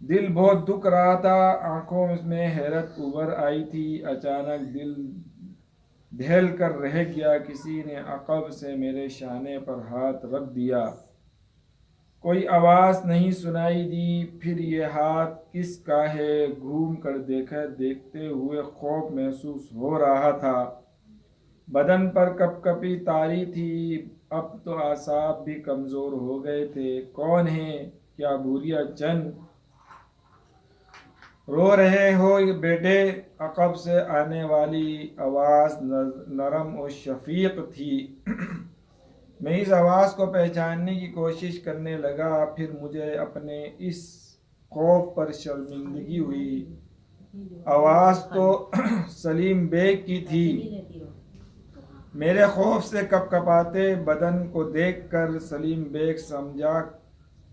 دل بہت دکھ رہا تھا، آنکھوں میں حیرت ابھر آئی تھی۔ اچانک دل دہل کر رہ گیا، کسی نے عقب سے میرے شانے پر ہاتھ رکھ دیا۔ کوئی آواز نہیں سنائی دی، پھر یہ ہاتھ کس کا ہے؟ گھوم کر دیکھتے ہوئے خوف محسوس ہو رہا تھا، بدن پر کپ کپی طاری تھی، اب تو اعصاب بھی کمزور ہو گئے تھے۔ کون ہے؟ کیا بھوریا چند رو رہے ہو بیٹے؟ عقب سے آنے والی آواز نرم و شفیق تھی۔ میں اس آواز کو پہچاننے کی کوشش کرنے لگا، پھر مجھے اپنے اس خوف پر شرمندگی ہوئی۔ آواز تو سلیم بیگ کی تھی۔ میرے خوف سے کپ کپاتے بدن کو دیکھ کر سلیم بیگ سمجھا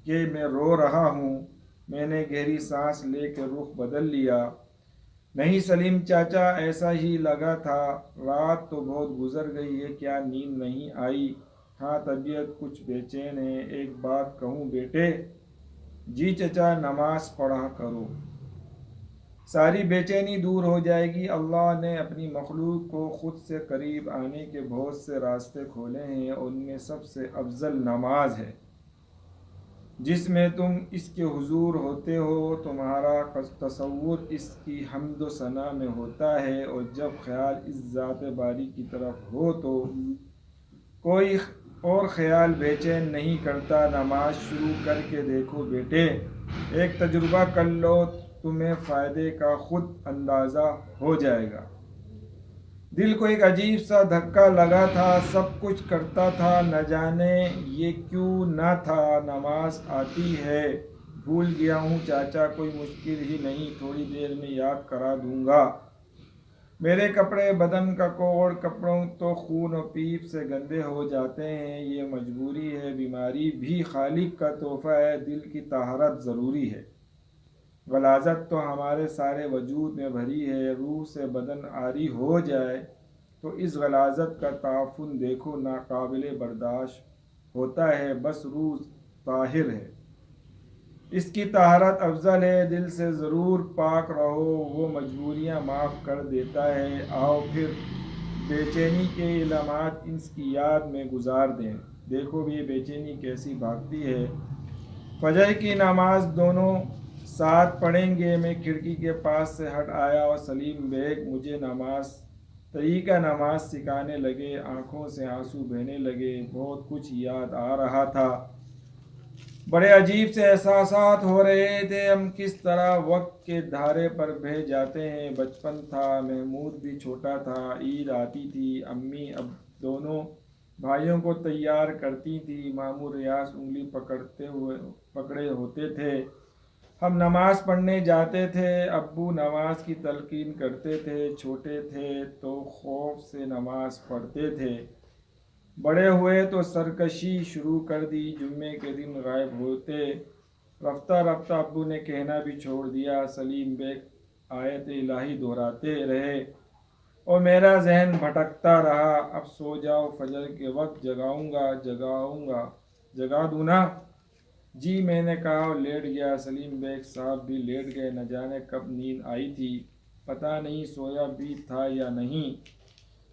کہ میں رو رہا ہوں۔ میں نے گہری سانس لے کے رخ بدل لیا۔ نہیں سلیم چاچا، ایسا ہی لگا تھا۔ رات تو بہت گزر گئی ہے، کیا نیند نہیں آئی؟ ہاں، طبیعت کچھ بے چین ہے۔ ایک بات کہوں بیٹے؟ جی چچا، نماز پڑھا کرو، ساری بے چینی دور ہو جائے گی۔ اللہ نے اپنی مخلوق کو خود سے قریب آنے کے بہت سے راستے کھولے ہیں، ان میں سب سے افضل نماز ہے۔ جس میں تم اس کے حضور ہوتے ہو، تمہارا تصور اس کی حمد و ثنا میں ہوتا ہے، اور جب خیال اس ذات باری کی طرف ہو تو کوئی اور خیال بے چین نہیں کرتا۔ نماز شروع کر کے دیکھو بیٹے، ایک تجربہ کر لو، تمہیں فائدے کا خود اندازہ ہو جائے گا۔ دل کو ایک عجیب سا دھکا لگا تھا، سب کچھ کرتا تھا، نہ جانے یہ کیوں نہ تھا۔ نماز آتی ہے؟ بھول گیا ہوں چاچا، کوئی مشکل ہی نہیں، تھوڑی دیر میں یاد کرا دوں گا۔ میرے کپڑے، بدن کا کوڑ، کپڑوں تو خون و پیپ سے گندے ہو جاتے ہیں، یہ مجبوری ہے۔ بیماری بھی خالق کا تحفہ ہے، دل کی طہارت ضروری ہے۔ غلاظت تو ہمارے سارے وجود میں بھری ہے، روح سے بدن عاری ہو جائے تو اس غلاظت کا تعفن دیکھو، ناقابل برداشت ہوتا ہے۔ بس روح طاہر ہے، اس کی طہارت افضل ہے۔ دل سے ضرور پاک رہو، وہ مجبوریاں معاف کر دیتا ہے۔ آؤ پھر بے چینی کے علامات اس کی یاد میں گزار دیں۔ دیکھو بھی یہ بے چینی کیسی بھاگتی ہے۔ فجر کی نماز دونوں ساتھ پڑھیں گے۔ میں کھڑکی کے پاس سے ہٹ آیا اور سلیم بیگ مجھے طریقہ نماز سکھانے لگے۔ آنکھوں سے آنسو بہنے لگے، بہت کچھ یاد آ رہا تھا، بڑے عجیب سے احساسات ہو رہے تھے۔ ہم کس طرح وقت کے دھارے پر بہہ جاتے ہیں۔ بچپن تھا، محمود بھی چھوٹا تھا، عید آتی تھی، امی اب دونوں بھائیوں کو تیار کرتی تھی، ماموں ریاض انگلی پکڑے ہوتے تھے، ہم نماز پڑھنے جاتے تھے، ابو نماز کی تلقین کرتے تھے، چھوٹے تھے تو خوف سے نماز پڑھتے تھے، بڑے ہوئے تو سرکشی شروع کر دی، جمعے کے دن غائب ہوتے، رفتہ رفتہ ابو نے کہنا بھی چھوڑ دیا، سلیم بیگ آیت الہی دہراتے رہے اور میرا ذہن بھٹکتا رہا۔ اب سو جاؤ، فجر کے وقت جگا دوں نا؟ جی، میں نے کہا اور لیٹ گیا۔ سلیم بیگ صاحب بھی لیٹ گئے، نہ جانے کب نیند آئی تھی، پتہ نہیں سویا بھی تھا یا نہیں۔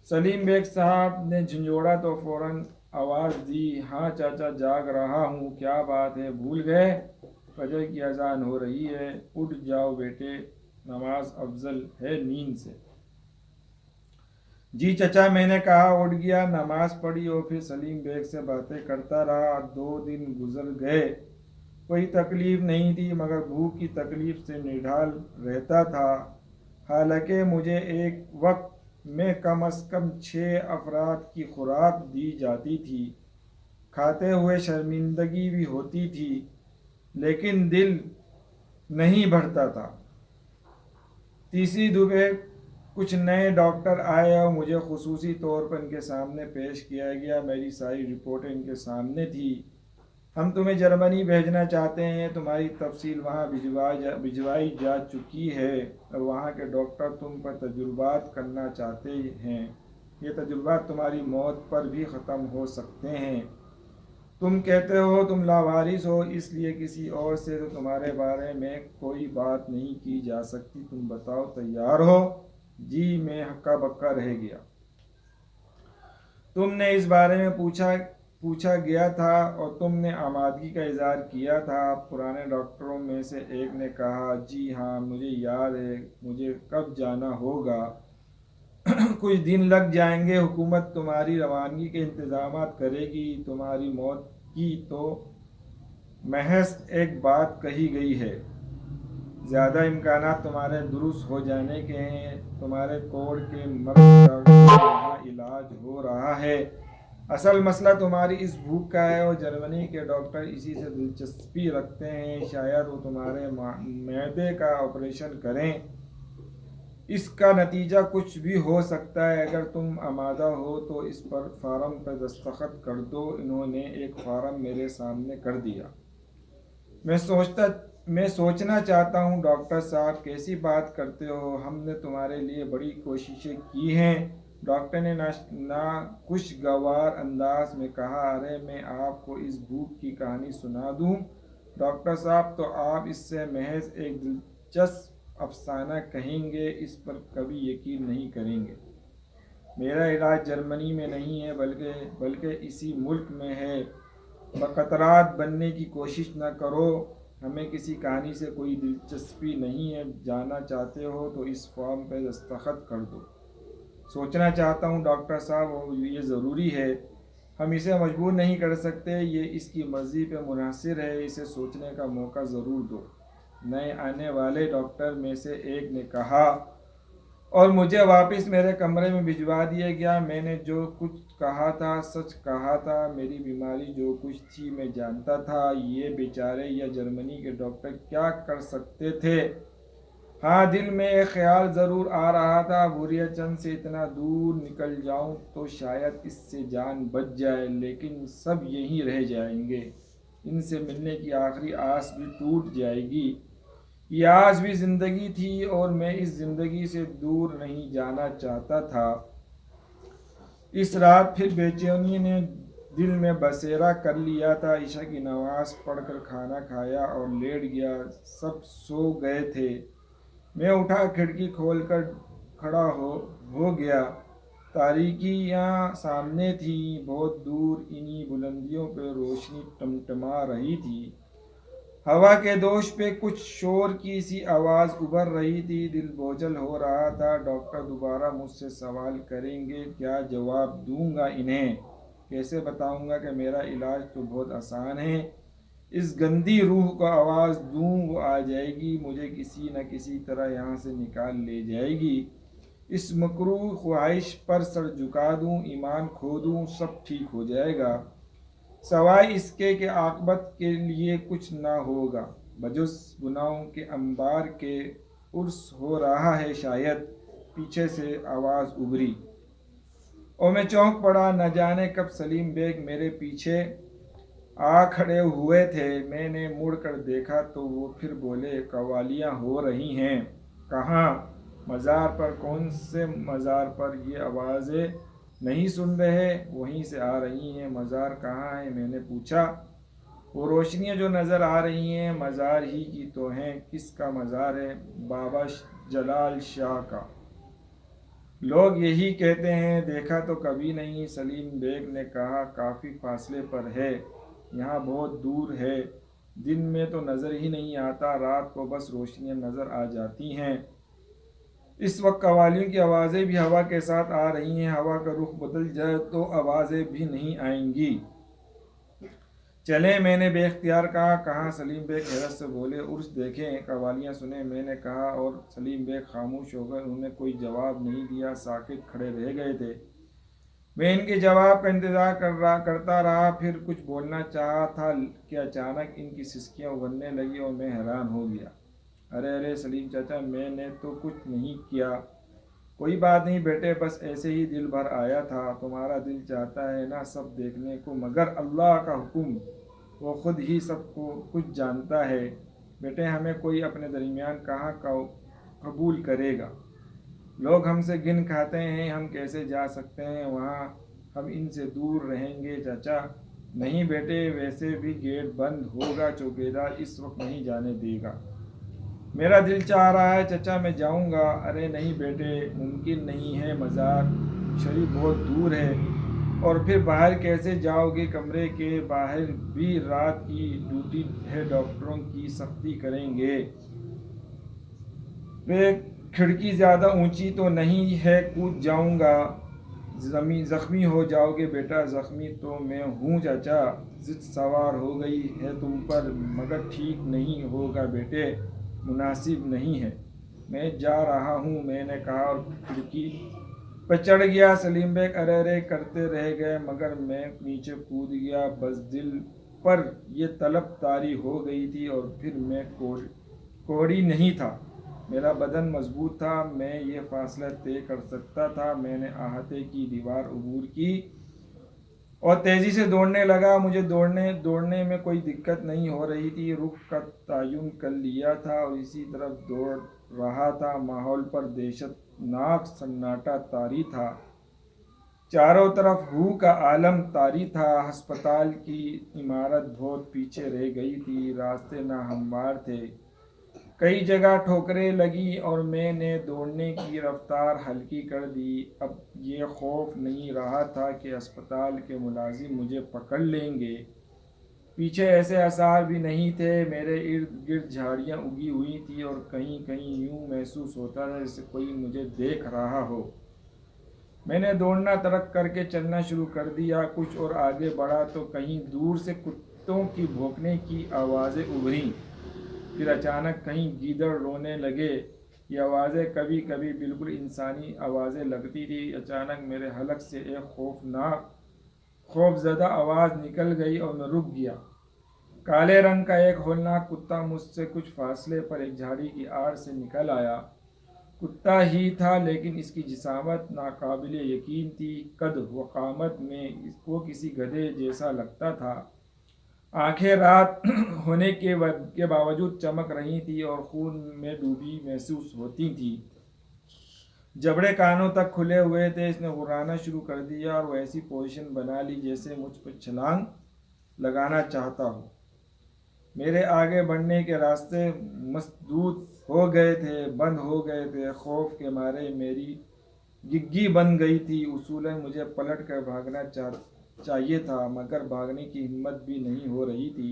سلیم بیگ صاحب نے جھنجھوڑا تو فوراً آواز دی، ہاں چاچا جاگ رہا ہوں، کیا بات ہے، بھول گئے؟ فجر کی اذان ہو رہی ہے، اٹھ جاؤ بیٹے، نماز افضل ہے نیند سے۔ جی چچا، میں نے کہا، اٹھ گیا، نماز پڑھی اور پھر سلیم بیگ سے باتیں کرتا رہا۔ 2 دن گزر گئے، کوئی تکلیف نہیں تھی، مگر بھوک کی تکلیف سے نڈھال رہتا تھا۔ حالانکہ مجھے ایک وقت میں کم از کم 6 افراد کی خوراک دی جاتی تھی، کھاتے ہوئے شرمندگی بھی ہوتی تھی، لیکن دل نہیں بھرتا تھا۔ تیسری دوپہر کچھ نئے ڈاکٹر آئے اور مجھے خصوصی طور پر ان کے سامنے پیش کیا گیا۔ میری ساری رپورٹیں ان کے سامنے تھی۔ ہم تمہیں جرمنی بھیجنا چاہتے ہیں، تمہاری تفصیل وہاں بھجوائی جا چکی ہے اور وہاں کے ڈاکٹر تم پر تجربات کرنا چاہتے ہیں۔ یہ تجربات تمہاری موت پر بھی ختم ہو سکتے ہیں۔ تم کہتے ہو تم لاوارث ہو، اس لیے کسی اور سے تو تمہارے بارے میں کوئی بات نہیں کی جا سکتی۔ تم بتاؤ تیار ہو؟ جی، میں ہکا بکا رہ گیا۔ تم نے اس بارے میں پوچھا گیا تھا اور تم نے آمادگی کا اظہار کیا تھا۔ پرانے ڈاکٹروں میں سے ایک نے کہا، جی ہاں، مجھے یاد ہے۔ مجھے کب جانا ہوگا؟ کچھ دن لگ جائیں گے۔ حکومت تمہاری روانگی کے انتظامات کرے گی۔ تمہاری موت کی تو محض ایک بات کہی گئی ہے۔ زیادہ امکانات تمہارے درست ہو جانے کے ہیں۔ تمہارے کوڑ کے مرض کا وہاں علاج ہو رہا ہے۔ اصل مسئلہ تمہاری اس بھوک کا ہے اور جرمنی کے ڈاکٹر اسی سے دلچسپی رکھتے ہیں۔ شاید وہ تمہارے معدے کا آپریشن کریں۔ اس کا نتیجہ کچھ بھی ہو سکتا ہے۔ اگر تم آمادہ ہو تو اس پر فارم پر دستخط کر دو۔ انہوں نے ایک فارم میرے سامنے کر دیا۔ میں سوچنا چاہتا ہوں ڈاکٹر صاحب، کیسی بات کرتے ہو؟ ہم نے تمہارے لیے بڑی کوششیں کی ہیں۔ ڈاکٹر نے ناخوشگوار انداز میں کہا۔ ارے میں آپ کو اس بھوک کی کہانی سنا دوں ڈاکٹر صاحب، تو آپ اس سے محض ایک دلچسپ افسانہ کہیں گے، اس پر کبھی یقین نہیں کریں گے۔ میرا علاج جرمنی میں نہیں ہے بلکہ اسی ملک میں ہے۔ بقطرات بننے کی کوشش نہ کرو۔ ہمیں کسی کہانی سے کوئی دلچسپی نہیں ہے۔ جانا چاہتے ہو تو اس فارم پہ دستخط کر دو۔ سوچنا چاہتا ہوں ڈاکٹر صاحب، یہ ضروری ہے۔ ہم اسے مجبور نہیں کر سکتے، یہ اس کی مرضی پہ منحصر ہے۔ اسے سوچنے کا موقع ضرور دو۔ نئے آنے والے ڈاکٹر میں سے ایک نے کہا، اور مجھے واپس میرے کمرے میں بھجوا دیا گیا۔ میں نے جو کچھ کہا تھا سچ کہا تھا۔ میری بیماری جو کچھ تھی میں جانتا تھا۔ یہ بیچارے یا جرمنی کے ڈاکٹر کیا کر سکتے تھے؟ ہاں، دل میں ایک خیال ضرور آ رہا تھا، بوریا چند سے اتنا دور نکل جاؤں تو شاید اس سے جان بچ جائے، لیکن سب یہیں رہ جائیں گے۔ ان سے ملنے کی آخری آس بھی ٹوٹ جائے گی۔ یہ آس بھی زندگی تھی اور میں اس زندگی سے دور نہیں جانا چاہتا تھا۔ اس رات پھر بے چینی نے دل میں بسیرا کر لیا تھا۔ عشاء کی نماز پڑھ کر کھانا کھایا اور لیٹ گیا۔ سب سو گئے تھے۔ میں اٹھا، کھڑکی کھول کر کھڑا ہو گیا۔ تاریکیاں سامنے تھیں، بہت دور انہی بلندیوں پہ روشنی ٹمٹما رہی تھی۔ ہوا کے دوش پہ کچھ شور کی سی آواز ابھر رہی تھی۔ دل بوجھل ہو رہا تھا۔ ڈاکٹر دوبارہ مجھ سے سوال کریں گے، کیا جواب دوں گا انہیں؟ کیسے بتاؤں گا کہ میرا علاج تو بہت آسان ہے؟ اس گندی روح کو آواز دوں، وہ آ جائے گی، مجھے کسی نہ کسی طرح یہاں سے نکال لے جائے گی۔ اس مکروہ خواہش پر سر جھکا دوں، ایمان کھو دوں، سب ٹھیک ہو جائے گا، سوائے اس کے کہ عاقبت کے لیے کچھ نہ ہوگا بجز گناہوں کے انبار کے عرص ہو رہا ہے شاید۔ پیچھے سے آواز ابھری اور میں چونک پڑا۔ نہ جانے کب سلیم بیگ میرے پیچھے آ کھڑے ہوئے تھے۔ میں نے مڑ کر دیکھا تو وہ پھر بولے، قوالیاں ہو رہی ہیں۔ کہاں؟ مزار پر۔ کون سے مزار پر؟ یہ آوازیں نہیں سن رہے؟ وہیں سے آ رہی ہیں۔ مزار کہاں ہے؟ میں نے پوچھا۔ وہ روشنیاں جو نظر آ رہی ہیں مزار ہی کی تو ہیں۔ کس کا مزار ہے؟ بابا جلال شاہ کا۔ لوگ یہی کہتے ہیں، دیکھا تو کبھی نہیں۔ سلیم بیگ نے کہا، کافی فاصلے پر ہے، یہاں بہت دور ہے۔ دن میں تو نظر ہی نہیں آتا، رات کو بس روشنیاں نظر آ جاتی ہیں۔ اس وقت قوالیوں کی آوازیں بھی ہوا کے ساتھ آ رہی ہیں۔ ہوا کا رخ بدل جائے تو آوازیں بھی نہیں آئیں گی۔ چلیں، میں نے بے اختیار کہا۔ کہاں؟ سلیم بیگ حیرت سے بولے۔ عرس دیکھیں، قوالیاں سنیں، میں نے کہا، اور سلیم بیگ خاموش ہو گئے۔ انہوں نے کوئی جواب نہیں دیا، ساکت کھڑے رہ گئے تھے۔ میں ان کے جواب کا انتظار کرتا رہا، پھر کچھ بولنا چاہا تھا کہ اچانک ان کی سسکیاں ابھرنے لگی اور میں حیران ہو گیا۔ ارے سلیم چچا، میں نے تو کچھ نہیں کیا۔ کوئی بات نہیں بیٹے، بس ایسے ہی دل بھر آیا تھا۔ تمہارا دل چاہتا ہے نا سب دیکھنے کو، مگر اللہ کا حکم، وہ خود ہی سب کو کچھ جانتا ہے۔ بیٹے، ہمیں کوئی اپنے درمیان کہاں قبول کرے گا؟ لوگ ہم سے گن کھاتے ہیں، ہم کیسے جا سکتے ہیں وہاں؟ ہم ان سے دور رہیں گے چچا۔ نہیں بیٹے، ویسے بھی گیٹ بند ہوگا، چوکیدار اس وقت نہیں جانے دے گا۔ میرا دل چاہ رہا ہے چچا میں جاؤں گا۔ ارے نہیں بیٹے، ممکن نہیں ہے، مزار شریف بہت دور ہے، اور پھر باہر کیسے جاؤ گے؟ کمرے کے باہر بھی رات کی ڈیوٹی ہے، ڈاکٹروں کی سختی کریں گے۔ کھڑکی زیادہ اونچی تو نہیں ہے، کود جاؤں گا۔ زخمی ہو جاؤ گے بیٹا۔ زخمی تو میں ہوں چچا، ضد سوار ہو گئی ہے تم پر، مگر ٹھیک نہیں ہوگا بیٹے، مناسب نہیں ہے۔ میں جا رہا ہوں، میں نے کہا اور کھڑکی پہ چڑھ گیا۔ سلیم بیگ ارے کرتے رہ گئے، مگر میں نیچے کود گیا۔ بس دل پر یہ طلب طاری ہو گئی تھی، اور پھر میں کوڑی نہیں تھا، میرا بدن مضبوط تھا، میں یہ فاصلہ طے کر سکتا تھا۔ میں نے احاطے کی دیوار عبور کی اور تیزی سے دوڑنے لگا۔ مجھے دوڑنے میں کوئی دقت نہیں ہو رہی تھی، رخ کا تعین کر لیا تھا اور اسی طرف دوڑ رہا تھا۔ ماحول پر دہشت ناک سناٹا طاری تھا، چاروں طرف ہو کا عالم طاری تھا۔ ہسپتال کی عمارت بہت پیچھے رہ گئی تھی، راستے ناہموار تھے، کئی جگہ ٹھوکریں لگی، اور میں نے دوڑنے کی رفتار ہلکی کر دی۔ اب یہ خوف نہیں رہا تھا کہ اسپتال کے ملازم مجھے پکڑ لیں گے، پیچھے ایسے آثار بھی نہیں تھے۔ میرے ارد گرد جھاڑیاں اگی ہوئی تھیں، اور کہیں کہیں یوں محسوس ہوتا تھا جیسے کوئی مجھے دیکھ رہا ہو۔ میں نے دوڑنا ترک کر کے چلنا شروع کر دیا۔ کچھ اور آگے بڑھا تو کہیں دور سے کتوں کی بھونکنے کی آوازیں ابھریں، پھر اچانک کہیں گیدڑ رونے لگے۔ یہ آوازیں کبھی کبھی بالکل انسانی آوازیں لگتی تھی۔ اچانک میرے حلق سے ایک خوف زدہ آواز نکل گئی اور میں رک گیا۔ کالے رنگ کا ایک ہولناک کتا مجھ سے کچھ فاصلے پر ایک جھاڑی کی آڑ سے نکل آیا۔ کتا ہی تھا، لیکن اس کی جسامت ناقابل یقین تھی۔ قد و قامت میں وہ کسی گدھے جیسا لگتا تھا۔ آنکھیں رات ہونے کے باوجود چمک رہی تھیں اور خون میں ڈوبی محسوس ہوتی تھیں۔ جبڑے کانوں تک کھلے ہوئے تھے۔ اس نے غرانا شروع کر دیا اور وہ ایسی پوزیشن بنا لی جیسے مجھ پر چھلانگ لگانا چاہتا ہو۔ میرے آگے بڑھنے کے راستے مسدود ہو گئے تھے، بند ہو گئے تھے۔ خوف کے مارے میری گگی بن گئی تھی۔ اصولاً مجھے پلٹ کر بھاگنا چاہیے تھا، مگر بھاگنے کی ہمت بھی نہیں ہو رہی تھی۔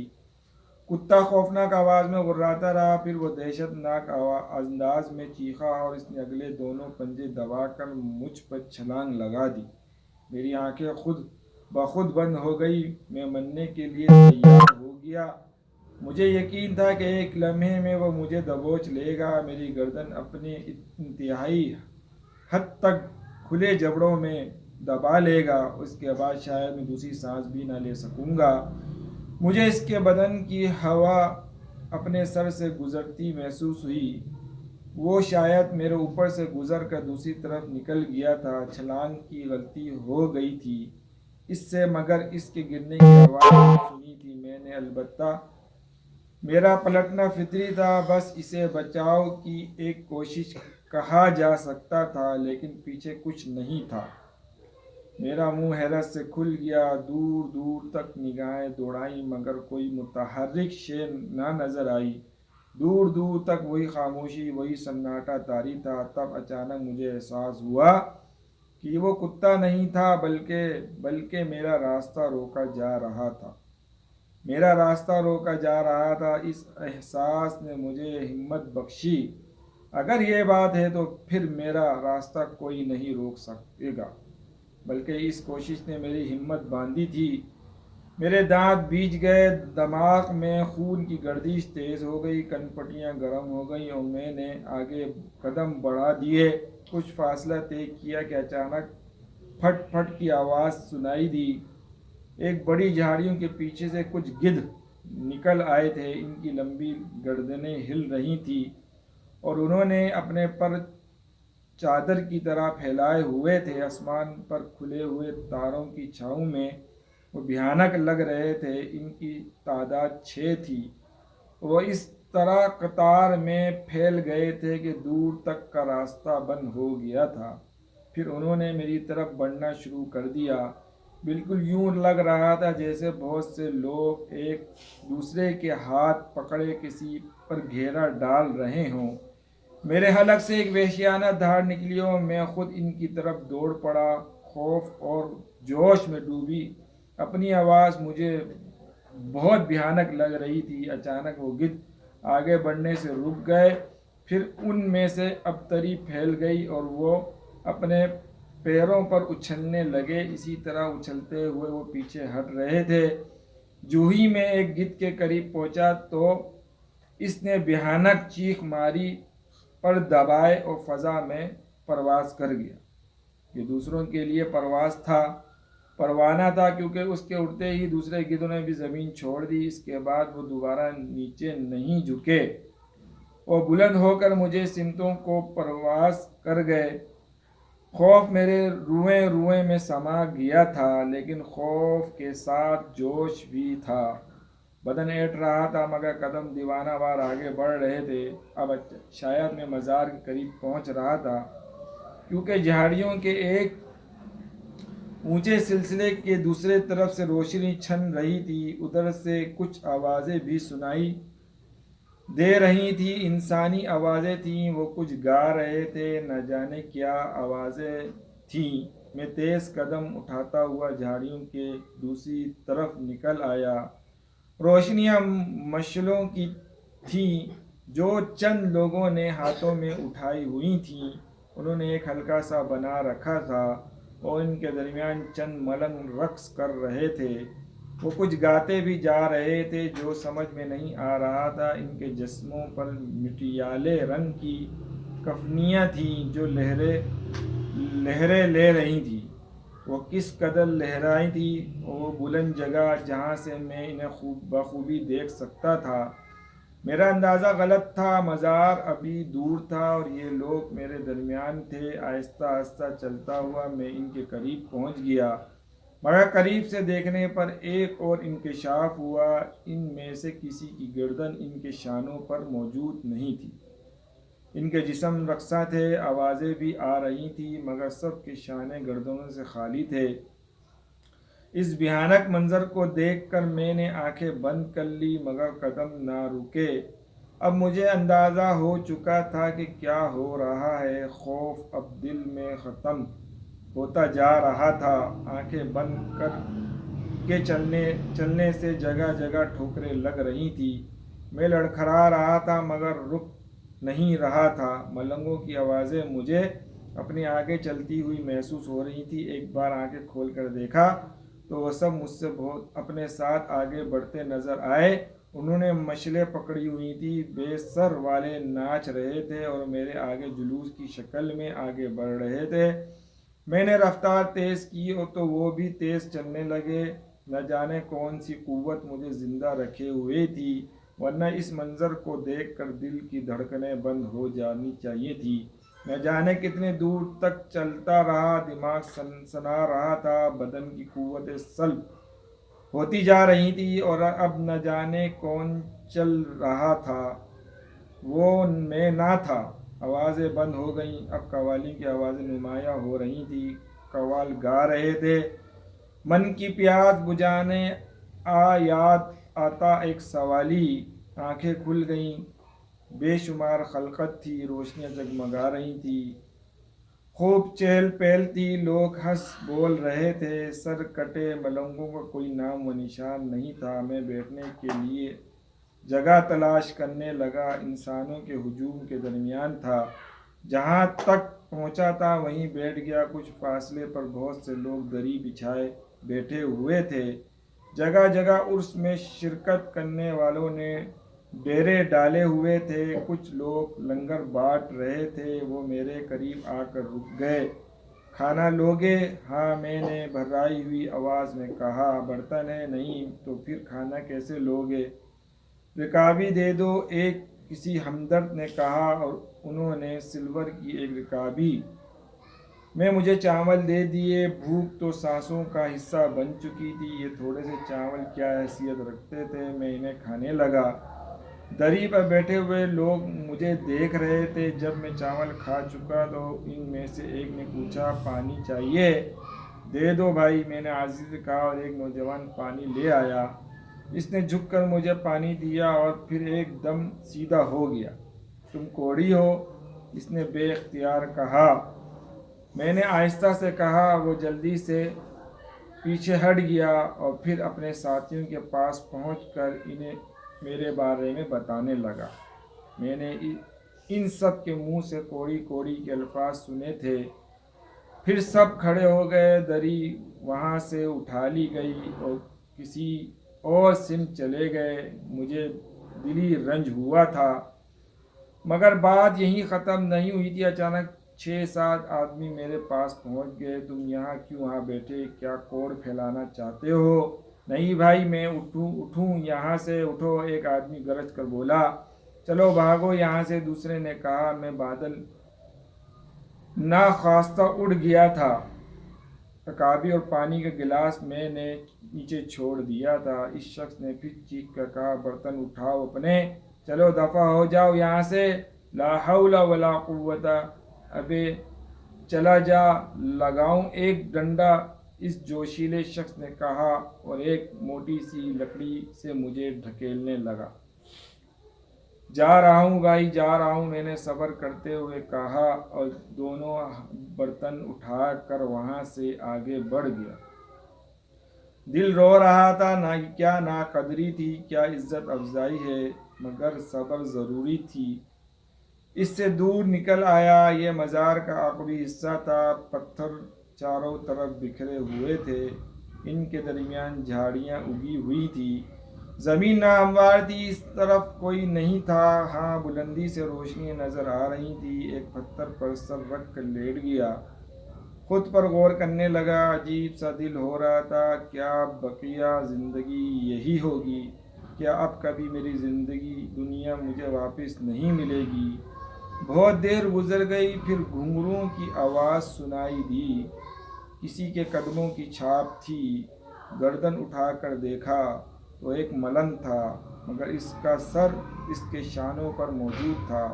کتا خوفناک آواز میں غراتا رہا، پھر وہ دہشت ناک انداز میں چیخا اور اس نے اگلے دونوں پنجے دبا کر مجھ پر چھلانگ لگا دی۔ میری آنکھیں خود بخود بند ہو گئی، میں مرنے کے لیے تیار ہو گیا۔ مجھے یقین تھا کہ ایک لمحے میں وہ مجھے دبوچ لے گا، میری گردن اپنے انتہائی حد تک کھلے جبڑوں میں دبا لے گا۔ اس کے بعد شاید میں دوسری سانس بھی نہ لے سکوں گا۔ مجھے اس کے بدن کی ہوا اپنے سر سے گزرتی محسوس ہوئی۔ وہ شاید میرے اوپر سے گزر کر دوسری طرف نکل گیا تھا۔ چھلانگ کی غلطی ہو گئی تھی اس سے، مگر اس کے گرنے کی آواز نہیں سنی تھی میں نے۔ البتہ میرا پلٹنا فطری تھا، بس اسے بچاؤ کی ایک کوشش کہا جا سکتا تھا، لیکن پیچھے کچھ نہیں تھا۔ میرا منہ حیرت سے کھل گیا، دور دور تک نگاہیں دوڑائیں، مگر کوئی متحرک شے نہ نظر آئی۔ دور دور تک وہی خاموشی، وہی سناٹا طاری تھا۔ تب اچانک مجھے احساس ہوا کہ وہ کتا نہیں تھا، بلکہ میرا راستہ روکا جا رہا تھا۔ میرا راستہ روکا جا رہا تھا۔ اس احساس نے مجھے ہمت بخشی۔ اگر یہ بات ہے تو پھر میرا راستہ کوئی نہیں روک سکے گا، بلکہ اس کوشش نے میری ہمت باندھی تھی۔ میرے دانت بھیج گئے، دماغ میں خون کی گردش تیز ہو گئی، کن پٹیاں گرم ہو گئیں اور میں نے آگے قدم بڑھا دیے۔ کچھ فاصلہ طے کیا کہ اچانک پھٹ پھٹ کی آواز سنائی دی۔ ایک بڑی جھاڑیوں کے پیچھے سے کچھ گدھ نکل آئے تھے، ان کی لمبی گردنیں ہل رہی تھیں اور انہوں نے اپنے پر چادر کی طرح پھیلائے ہوئے تھے۔ آسمان پر کھلے ہوئے تاروں کی چھاؤں میں وہ بھیانک لگ رہے تھے۔ ان کی تعداد 6 تھی۔ وہ اس طرح قطار میں پھیل گئے تھے کہ دور تک کا راستہ بند ہو گیا تھا۔ پھر انہوں نے میری طرف بڑھنا شروع کر دیا۔ بالکل یوں لگ رہا تھا جیسے بہت سے لوگ ایک دوسرے کے ہاتھ پکڑے کسی پر گھیرا ڈال رہے ہوں۔ میرے حلق سے ایک وحشیانہ دھاڑ نکلی اور میں خود ان کی طرف دوڑ پڑا۔ خوف اور جوش میں ڈوبی اپنی آواز مجھے بہت بھیانک لگ رہی تھی۔ اچانک وہ گدھ آگے بڑھنے سے رک گئے، پھر ان میں سے ابتری پھیل گئی اور وہ اپنے پیروں پر اچھلنے لگے۔ اسی طرح اچھلتے ہوئے وہ پیچھے ہٹ رہے تھے۔ جو ہی میں ایک گدھ کے قریب پہنچا تو اس نے بھیانک چیخ ماری، پر دبائے اور فضا میں پرواز کر گیا۔ یہ دوسروں کے لیے پروانہ تھا کیونکہ اس کے اڑتے ہی دوسرے گدھوں نے بھی زمین چھوڑ دی۔ اس کے بعد وہ دوبارہ نیچے نہیں جھکے اور بلند ہو کر مجھے سمتوں کو پرواز کر گئے۔ خوف میرے روئیں روئیں میں سما گیا تھا، لیکن خوف کے ساتھ جوش بھی تھا۔ بدن ایٹ رہا تھا مگر قدم دیوانہ وار آگے بڑھ رہے تھے۔ اب شاید میں مزار کے قریب پہنچ رہا تھا، کیونکہ جھاڑیوں کے ایک اونچے سلسلے کے دوسرے طرف سے روشنی چھن رہی تھی۔ ادھر سے کچھ آوازیں بھی سنائی دے رہی تھیں، انسانی آوازیں تھیں۔ وہ کچھ گا رہے تھے، نہ جانے کیا آوازیں تھیں۔ میں تیز قدم اٹھاتا ہوا جھاڑیوں کے دوسری طرف نکل آیا۔ روشنیاں مشعلوں کی تھیں جو چند لوگوں نے ہاتھوں میں اٹھائی ہوئی تھیں۔ انہوں نے ایک حلقہ سا بنا رکھا تھا اور ان کے درمیان چند ملنگ رقص کر رہے تھے۔ وہ کچھ گاتے بھی جا رہے تھے جو سمجھ میں نہیں آ رہا تھا۔ ان کے جسموں پر مٹیالے رنگ کی کفنیاں تھیں جو لہریں لے رہی تھیں۔ وہ کس قدر لہرائی تھی اور وہ بلند جگہ جہاں سے میں انہیں بخوبی دیکھ سکتا تھا۔ میرا اندازہ غلط تھا، مزار ابھی دور تھا اور یہ لوگ میرے درمیان تھے۔ آہستہ آہستہ چلتا ہوا میں ان کے قریب پہنچ گیا، مگر قریب سے دیکھنے پر ایک اور انکشاف ہوا۔ ان میں سے کسی کی گردن ان کے شانوں پر موجود نہیں تھی۔ ان کے جسم رقصاں تھے، آوازیں بھی آ رہی تھیں، مگر سب کے شانے گردنوں سے خالی تھے۔ اس بھیانک منظر کو دیکھ کر میں نے آنکھیں بند کر لی، مگر قدم نہ رکے۔ اب مجھے اندازہ ہو چکا تھا کہ کیا ہو رہا ہے۔ خوف اب دل میں ختم ہوتا جا رہا تھا۔ آنکھیں بند کر کے چلنے سے جگہ جگہ ٹھوکریں لگ رہی تھیں۔ میں لڑکھڑا رہا تھا مگر رک نہیں رہا تھا۔ ملنگوں کی آوازیں مجھے اپنے آگے چلتی ہوئی محسوس ہو رہی تھی۔ ایک بار آنکھیں کھول کر دیکھا تو وہ سب مجھ سے بہت اپنے ساتھ آگے بڑھتے نظر آئے۔ انہوں نے مشلیں پکڑی ہوئی تھی، بے سر والے ناچ رہے تھے اور میرے آگے جلوس کی شکل میں آگے بڑھ رہے تھے۔ میں نے رفتار تیز کی تو وہ بھی تیز چلنے لگے۔ نہ جانے کون سی قوت مجھے زندہ رکھے ہوئے تھی، ورنہ اس منظر کو دیکھ کر دل کی دھڑکنیں بند ہو جانی چاہیے تھی۔ نہ جانے کتنے دور تک چلتا رہا، دماغ سنسنا رہا تھا، بدن کی قوتیں سلب ہوتی جا رہی تھی اور اب نہ جانے کون چل رہا تھا، وہ میں نہ تھا۔ آوازیں بند ہو گئیں، اب قوالیوں کی آوازیں نمایاں ہو رہی تھیں۔ قوال گا رہے تھے، من کی پیاس بجھانے یاد آتا ایک سوالی۔ آنکھیں کھل گئیں، بے شمار خلقت تھی، روشنیاں جگمگا رہی تھی، خوب چہل پہل تھی، لوگ ہنس بول رہے تھے۔ سر کٹے ملنگوں کا کوئی نام و نشان نہیں تھا۔ میں بیٹھنے کے لیے جگہ تلاش کرنے لگا، انسانوں کے ہجوم کے درمیان تھا۔ جہاں تک پہنچا تھا وہیں بیٹھ گیا۔ کچھ فاصلے پر بہت سے لوگ دری بچھائے بیٹھے ہوئے تھے۔ جگہ جگہ عرس میں شرکت کرنے والوں نے ڈیرے ڈالے ہوئے تھے۔ کچھ لوگ لنگر بانٹ رہے تھے۔ وہ میرے قریب آ کر رک گئے۔ کھانا لوگے؟ ہاں، میں نے بھرائی ہوئی آواز میں کہا۔ برتن ہے؟ نہیں۔ تو پھر کھانا کیسے لوگے؟ رکابی دے دو، ایک کسی ہمدرد نے کہا اور انہوں نے سلور کی ایک رکابی میں مجھے چاول دے دیے۔ بھوک تو سانسوں کا حصہ بن چکی تھی، یہ تھوڑے سے چاول کیا حیثیت رکھتے تھے۔ میں انہیں کھانے لگا۔ دری پر بیٹھے ہوئے لوگ مجھے دیکھ رہے تھے۔ جب میں چاول کھا چکا تو ان میں سے ایک نے پوچھا، پانی چاہیے؟ دے دو بھائی، میں نے عاجزی سے کہا، اور ایک نوجوان پانی لے آیا۔ اس نے جھک کر مجھے پانی دیا اور پھر ایک دم سیدھا ہو گیا۔ تم کوڑی ہو؟ اس نے بے اختیار کہا۔ میں نے آہستہ سے کہا۔ وہ جلدی سے پیچھے ہٹ گیا اور پھر اپنے ساتھیوں کے پاس پہنچ کر انہیں میرے بارے میں بتانے لگا۔ میں نے ان سب کے منہ سے کوڑی کوڑی کے الفاظ سنے تھے۔ پھر سب کھڑے ہو گئے، دری وہاں سے اٹھا لی گئی اور کسی اور سمت چلے گئے۔ مجھے دلی رنج ہوا تھا، مگر بات یہیں ختم نہیں ہوئی تھی۔ اچانک 6-7 آدمی میرے پاس پہنچ گئے۔ تم یہاں کیوں آ بیٹھے؟ کیا کوڑ پھیلانا چاہتے ہو؟ نہیں بھائی، میں اٹھوں یہاں سے؟ اٹھو، ایک آدمی گرج کر بولا۔ چلو بھاگو یہاں سے، دوسرے نے کہا۔ میں بادل ناخواستہ اڑ گیا تھا۔ تکابی اور پانی کا گلاس میں نے نیچے چھوڑ دیا تھا۔ اس شخص نے پھر چیخ کر کہا، برتن اٹھاؤ اپنے، چلو دفع ہو جاؤ یہاں سے، لا حول ولا قوت، ابے چلا جا، لگاؤں ایک ڈنڈا، اس جوشیلے شخص نے کہا اور ایک موٹی سی لکڑی سے مجھے ڈھکیلنے لگا۔ جا رہا ہوں بھائی، جا رہا ہوں، میں نے صبر کرتے ہوئے کہا اور دونوں برتن اٹھا کر وہاں سے آگے بڑھ گیا۔ دل رو رہا تھا، نہ کیا ناقدری تھی، کیا عزت افزائی ہے، مگر صبر ضروری تھی۔ اس سے دور نکل آیا۔ یہ مزار کا عقبی حصہ تھا۔ پتھر چاروں طرف بکھرے ہوئے تھے، ان کے درمیان جھاڑیاں اگی ہوئی تھی۔ زمین ناہموار تھی، اس طرف کوئی نہیں تھا۔ ہاں، بلندی سے روشنی نظر آ رہی تھی۔ ایک پتھر پر سر رکھ کر لیٹ گیا، خود پر غور کرنے لگا۔ عجیب سا دل ہو رہا تھا۔ کیا بقیہ زندگی یہی ہوگی؟ کیا اب کبھی میری زندگی دنیا مجھے واپس نہیں ملے گی؟ بہت دیر گزر گئی، پھر گھنگروں کی آواز سنائی دی۔ کسی کے قدموں کی چھاپ تھی۔ گردن اٹھا کر دیکھا تو ایک ملنگ تھا، مگر اس کا سر اس کے شانوں پر موجود تھا۔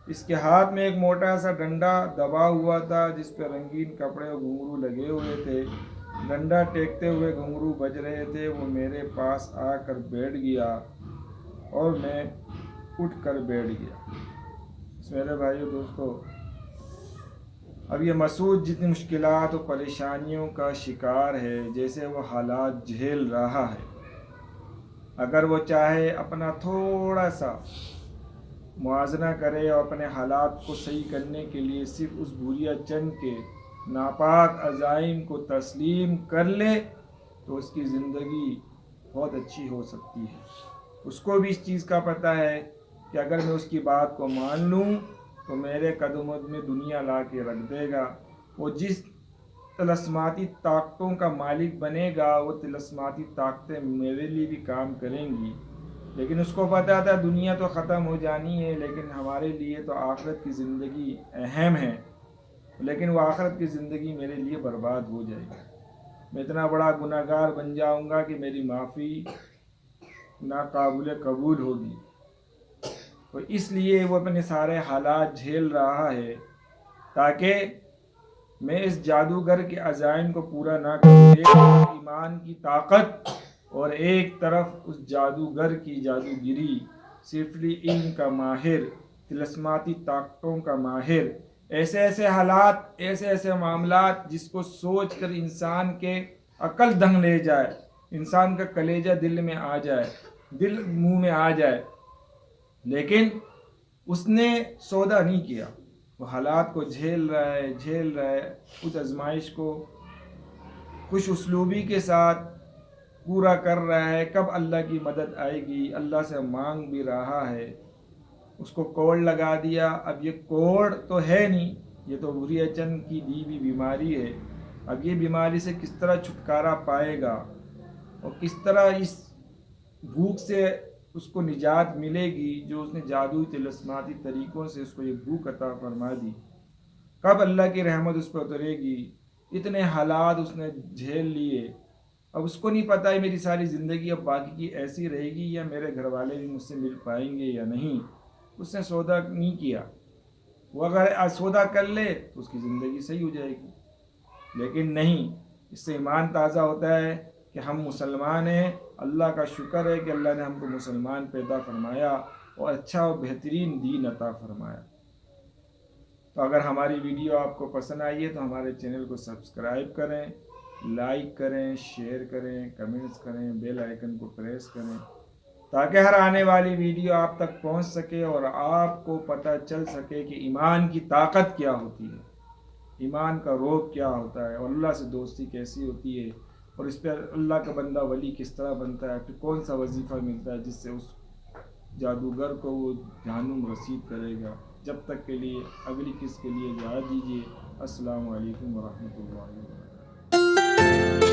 اس کے ہاتھ میں ایک موٹا سا ڈنڈا دبا ہوا تھا، جس پہ رنگین کپڑے اور گھنگرو لگے ہوئے تھے۔ ڈنڈا ٹیکتے ہوئے گھنگرو بج رہے تھے۔ وہ میرے پاس آ کر بیٹھ گیا اور میں اٹھ کر بیٹھ گیا۔ میرے بھائیو دوستو، اب یہ مسعود جتنی مشکلات و پریشانیوں کا شکار ہے، جیسے وہ حالات جھیل رہا ہے، اگر وہ چاہے اپنا تھوڑا سا موازنہ کرے اور اپنے حالات کو صحیح کرنے کے لیے صرف اس بھوریا چند کے ناپاک عزائم کو تسلیم کر لے، تو اس کی زندگی بہت اچھی ہو سکتی ہے۔ اس کو بھی اس چیز کا پتہ ہے کہ اگر میں اس کی بات کو مان لوں تو میرے قدموں میں دنیا لا کے رکھ دے گا۔ وہ جس طلسماتی طاقتوں کا مالک بنے گا، وہ طلسماتی طاقتیں میرے لیے بھی کام کریں گی۔ لیکن اس کو پتہ تھا دنیا تو ختم ہو جانی ہے، لیکن ہمارے لیے تو آخرت کی زندگی اہم ہے، لیکن وہ آخرت کی زندگی میرے لیے برباد ہو جائے گی۔ میں اتنا بڑا گناہگار بن جاؤں گا کہ میری معافی ناقابل قبول ہوگی۔ تو اس لیے وہ اپنے سارے حالات جھیل رہا ہے تاکہ میں اس جادوگر کے عزائم کو پورا نہ کروں۔ ایک طرف ایمان کی طاقت اور ایک طرف اس جادوگر کی جادوگری، صرفی علم کا ماہر، طلسماتی طاقتوں کا ماہر۔ ایسے ایسے حالات، ایسے ایسے معاملات جس کو سوچ کر انسان کے عقل دنگ لے جائے، انسان کا کلیجہ دل میں آ جائے، دل منہ میں آ جائے، لیکن اس نے سودا نہیں کیا۔ وہ حالات کو جھیل رہا ہے، اس آزمائش کو خوش اسلوبی کے ساتھ پورا کر رہا ہے۔ کب اللہ کی مدد آئے گی، اللہ سے مانگ بھی رہا ہے۔ اس کو کوڑ لگا دیا۔ اب یہ کوڑ تو ہے نہیں، یہ تو بھوریا چند کی دی ہوئی بیماری ہے۔ اب یہ بیماری سے کس طرح چھٹکارا پائے گا اور کس طرح اس بھوک سے اس کو نجات ملے گی جو اس نے جادوئی طلسماتی طریقوں سے اس کو یہ بھوک عطا فرما دی؟ کب اللہ کی رحمت اس پر اترے گی؟ اتنے حالات اس نے جھیل لیے۔ اب اس کو نہیں پتہ ہے میری ساری زندگی اب باقی کی ایسی رہے گی یا میرے گھر والے بھی مجھ سے مل پائیں گے یا نہیں۔ اس نے سودا نہیں کیا۔ وہ اگر سودا کر لے تو اس کی زندگی صحیح ہو جائے گی، لیکن نہیں، اس سے ایمان تازہ ہوتا ہے کہ ہم مسلمان ہیں، اللہ کا شکر ہے کہ اللہ نے ہم کو مسلمان پیدا فرمایا اور اچھا اور بہترین دین عطا فرمایا۔ تو اگر ہماری ویڈیو آپ کو پسند آئی ہے تو ہمارے چینل کو سبسکرائب کریں، لائک کریں، شیئر کریں، کمنٹس کریں، بیل آئیکن کو پریس کریں تاکہ ہر آنے والی ویڈیو آپ تک پہنچ سکے اور آپ کو پتہ چل سکے کہ ایمان کی طاقت کیا ہوتی ہے، ایمان کا روب کیا ہوتا ہے، اور اللہ سے دوستی کیسی ہوتی ہے، اور اس پہ اللہ کا بندہ ولی کس طرح بنتا ہے، پھر کون سا وظیفہ ملتا ہے جس سے اس جادوگر کو وہ جہنم رسید کرے گا۔ جب تک کے لیے اگلی قسط کے لیے اجازت دیجیے۔ السلام علیکم ورحمۃ اللہ وبرکاتہ۔